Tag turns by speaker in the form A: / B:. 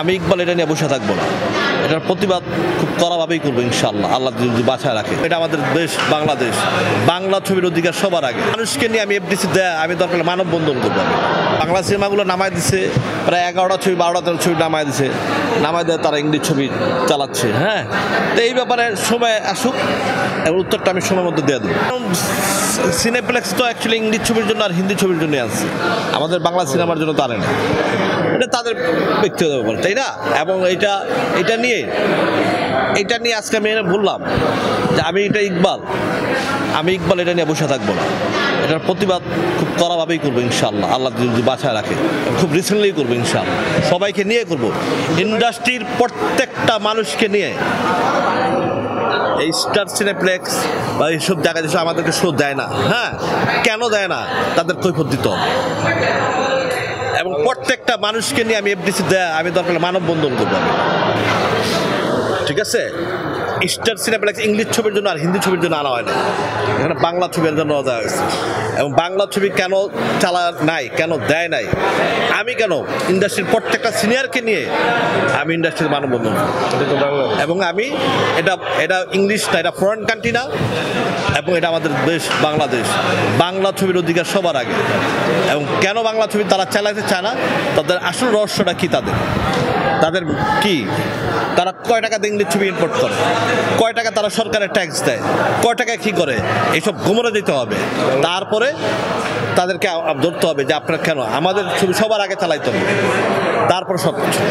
A: আমি ইকবাল এটা নিয়ে বসে থাকবো না, এটার প্রতিবাদ খুব কড়াভাবেই করবো ইনশাআল্লাহ, আল্লাহ যদি বাঁচায় রাখে। এটা আমাদের দেশ বাংলাদেশ, বাংলা ছবির অধিকার সবার আগে। মানুষকে নিয়ে আমি এফডিসি দেয়, আমি দরকার মানববন্ধন করবো। বাংলা সিনেমাগুলো নামায় দিছে, প্রায় 11টা ছবি 12টা ছবি নামায় দিছে, নামায় দেয় তারা ইংলিশ ছবি চালাচ্ছে। হ্যাঁ, তো এই ব্যাপারে সময় আসুক এবং উত্তরটা আমি সময়ের মধ্যে দিয়ে দেবো। সিনেপ্লেক্স তো অ্যাকচুয়ালি ইংলিশ ছবির জন্য আর হিন্দি ছবির জন্য আছে, আমাদের বাংলা সিনেমার জন্য তারা না, এটা তাদের ব্যক্তিগত ব্যাপার, তাই না? এবং এটা নিয়ে আজকে আমি বললাম যে আমি ইকবাল এটা নিয়ে বসে থাকবো না, এটার প্রতিবাদ খুব কড়াভাবেই করবো ইনশাআল্লাহ, আল্লাহ যদি বাঁচায় রাখে। খুব রিসেন্টলি করবো ইনশাআল্লাহ, সবাইকে নিয়ে করবো, ইন্ডাস্ট্রির প্রত্যেকটা মানুষকে নিয়ে। এই স্টার সিনেপ্লেক্স বা এইসব জায়গায় যেসব আমাদেরকে শো দেয় না, হ্যাঁ, কেন দেয় না তাদের কৈফিয়ত দিতে হবে। এবং প্রত্যেকটা মানুষকে নিয়ে আমি এফডিসি দেয়, আমি দরকার মানববন্ধন করবো। ঠিক আছে, স্টার সিনেপ্লেক্স ইংলিশ ছবির জন্য আর হিন্দি ছবির জন্য আনা হয় না, এখানে বাংলা ছবির জন্য দেওয়া হয়েছে। এবং বাংলা ছবি কেন চালা নাই, কেন দেয় নাই, আমি কেন ইন্ডাস্ট্রির প্রত্যেকটা সিনিয়রকে নিয়ে আমি ইন্ডাস্ট্রির মানববন্ধন। এবং আমি এটা ইংলিশ না, এটা ফরেন কান্ট্রি না, এবং এটা আমাদের দেশ বাংলাদেশ, বাংলা ছবির অধিকার সবার আগে। এবং কেন বাংলা ছবি তারা চালাতে চায় না, তাদের আসল রহস্যটা কি, তাদের কি, তারা কয় টাকা দিয়ে ইংলিশ ছবি ইম্পোর্ট করে, কয় টাকা তারা সরকারের ট্যাক্স দেয়, কয় টাকায় কী করে, এইসব গোমরে দিতে হবে। তারপরে তাদেরকে ধরতে হবে যে আপনারা কেন আমাদের ছবি সবার আগে চালাইতে হবে, তারপর সব কিছু।